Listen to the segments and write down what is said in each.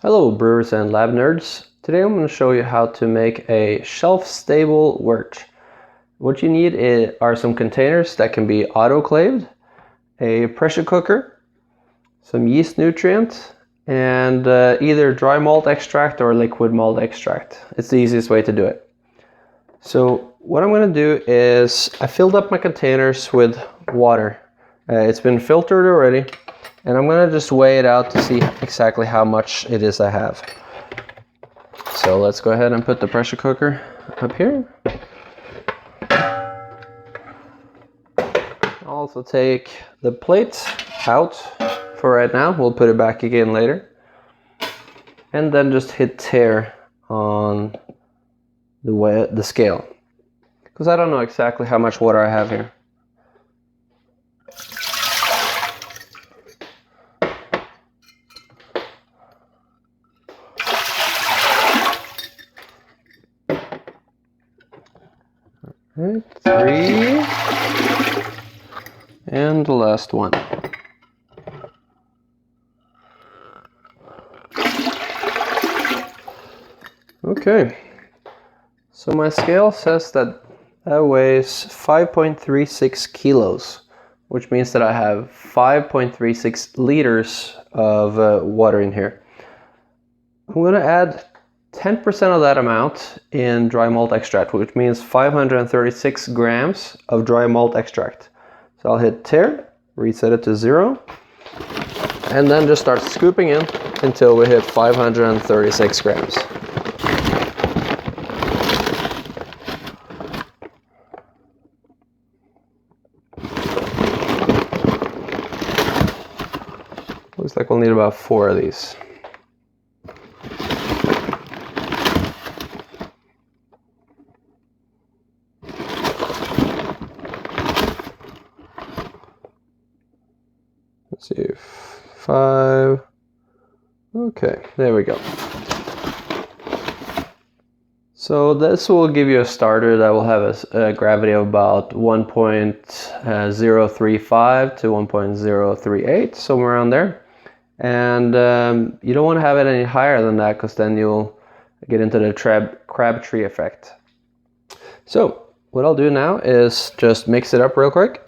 Hello brewers and lab nerds. Today I'm going to show you how to make a shelf-stable wort. What you need are some containers that can be autoclaved, a pressure cooker, some yeast nutrient, and either dry malt extract or liquid malt extract. It's the easiest way to do it. So what I'm going to do is I filled up my containers with water. It's been filtered already. And I'm going to just weigh it out to see exactly how much it is I have. So let's go ahead and put the pressure cooker up here. I'll also take the plate out for right now. We'll put it back again later. And then just hit tare on the scale. Because I don't know exactly how much water I have here. Right, 3, and the last one. Okay, so my scale says that weighs 5.36 kilos, which means that I have 5.36 liters of water in here. I'm going to add 10% of that amount in dry malt extract, which means 536 grams of dry malt extract. So I'll hit tare, reset it to 0, and then just start scooping in until we hit 536 grams. Looks like we'll need about 4 of these. Let's see, 5. Okay, there we go. So this will give you a starter that will have a gravity of about 1.035 to 1.038, somewhere around there. And you don't want to have it any higher than that, because then you'll get into the Crabtree effect. So what I'll do now is just mix it up real quick.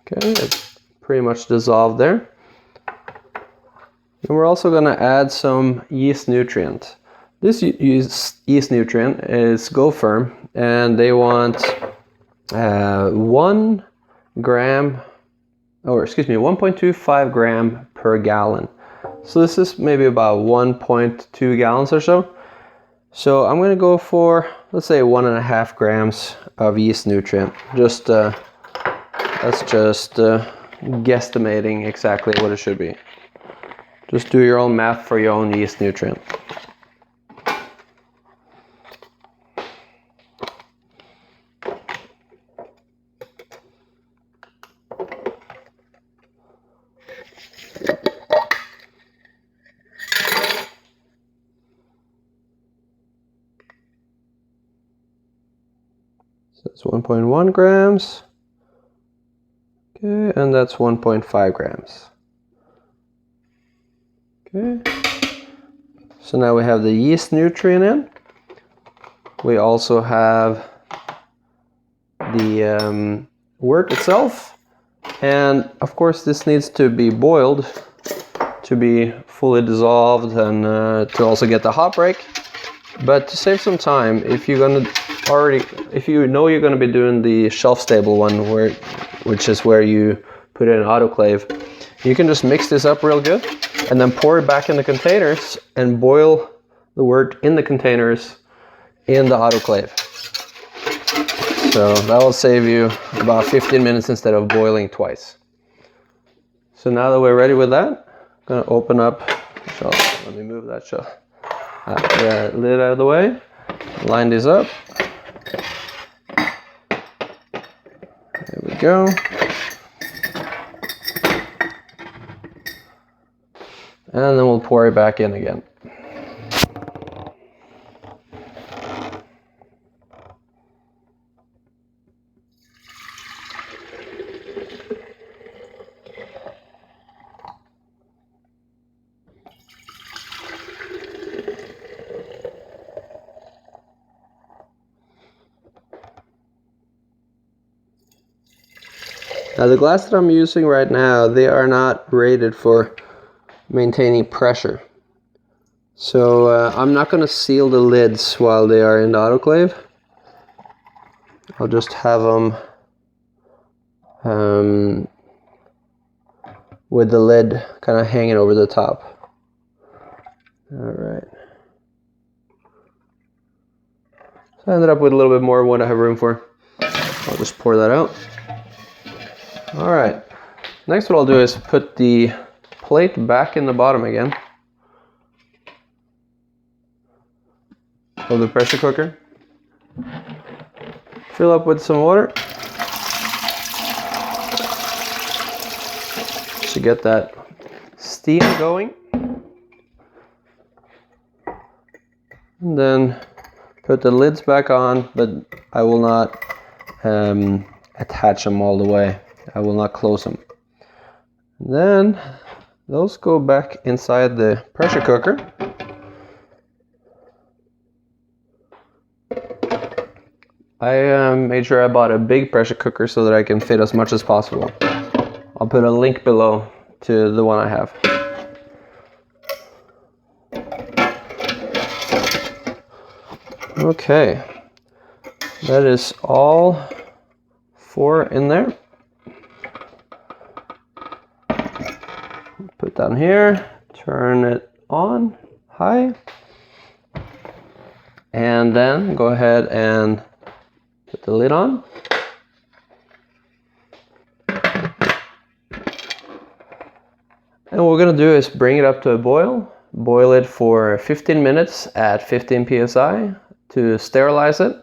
Okay, it's pretty much dissolved there. And we're also going to add some yeast nutrient. This yeast nutrient is Go Firm, and they want 1.25 gram per gallon. So this is maybe about 1.2 gallons or so. So I'm going to go for, let's say, 1.5 grams of yeast nutrient. That's just guesstimating exactly what it should be. Just do your own math for your own yeast nutrient. So that's 1.1 grams. Okay, and that's 1.5 grams. Okay, so now we have the yeast nutrient in. We also have the wort itself, and of course this needs to be boiled to be fully dissolved and to also get the hop break. But to save some time, if you know you're going to be doing the shelf stable one, which is where you put it in autoclave, you can just mix this up real good and then pour it back in the containers and boil the wort in the containers in the autoclave. So that will save you about 15 minutes instead of boiling twice. So now that we're ready with that, I'm going to open up the shelf. Let me move that shelf. The lid out of the way. Line these up. There we go. And then we'll pour it back in again. Now the glass that I'm using right now, they are not rated for maintaining pressure. So I'm not going to seal the lids while they are in the autoclave. I'll just have them with the lid kind of hanging over the top. Alright. So I ended up with a little bit more than what I have room for. I'll just pour that out. Alright. Next what I'll do is put the plate back in the bottom again of the pressure cooker. Fill up with some water to get that steam going. And then put the lids back on, but I will not attach them all the way. I will not close them. And then those go back inside the pressure cooker. I made sure I bought a big pressure cooker so that I can fit as much as possible. I'll put a link below to the one I have. Okay, that is all 4 in there. Put down here, turn it on high, and then go ahead and put the lid on. And what we're going to do is bring it up to a boil. Boil it for 15 minutes at 15 psi to sterilize it.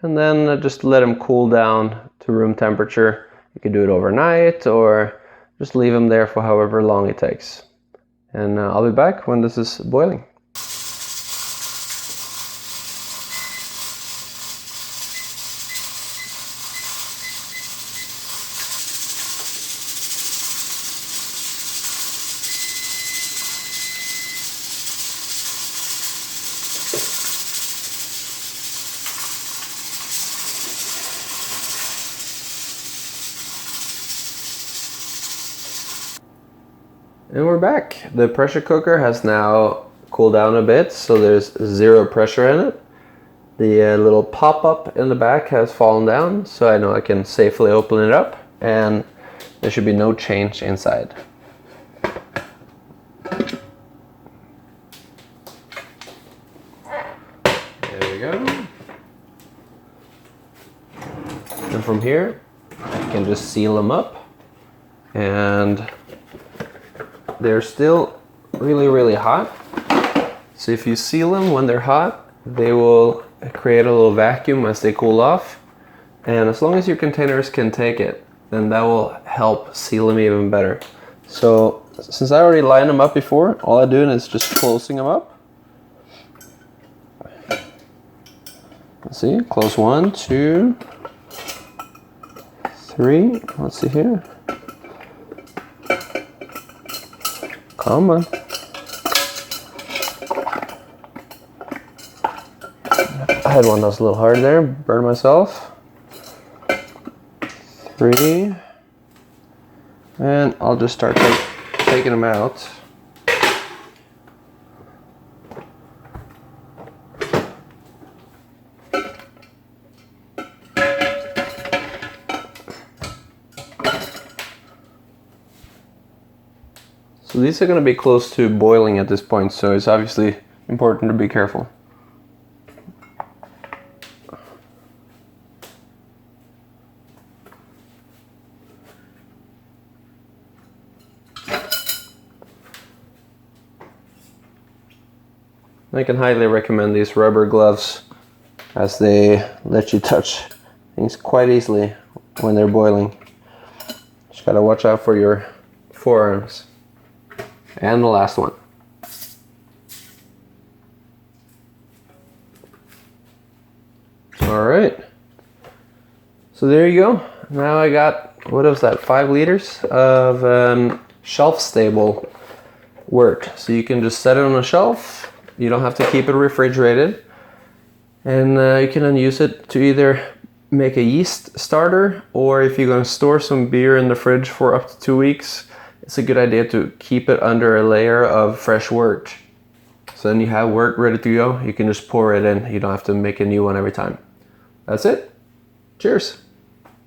And then just let them cool down to room temperature. You can do it overnight or just leave them there for however long it takes. And I'll be back when this is boiling. And we're back. The pressure cooker has now cooled down a bit, so there's 0 pressure in it. The little pop-up in the back has fallen down, so I know I can safely open it up, and there should be no change inside. There we go. And from here, I can just seal them up, and they're still really hot. So if you seal them when they're hot, they will create a little vacuum as they cool off. And as long as your containers can take it, then that will help seal them even better. So since I already lined them up before, all I'm doing is just closing them up. Let's see, close 1, 2, 3. Let's see here. Come on. I had one that was a little hard there, burned myself. 3. And I'll just start taking them out. So these are going to be close to boiling at this point, so it's obviously important to be careful. I can highly recommend these rubber gloves as they let you touch things quite easily when they're boiling. Just gotta watch out for your forearms. And the last one. All right. So there you go. Now I got, what was that, 5 liters of shelf-stable Wort. So you can just set it on a shelf. You don't have to keep it refrigerated. And you can then use it to either make a yeast starter, or if you're going to store some beer in the fridge for up to 2 weeks, it's a good idea to keep it under a layer of fresh wort. So then you have wort ready to go. You can just pour it in. You don't have to make a new one every time. That's it. Cheers.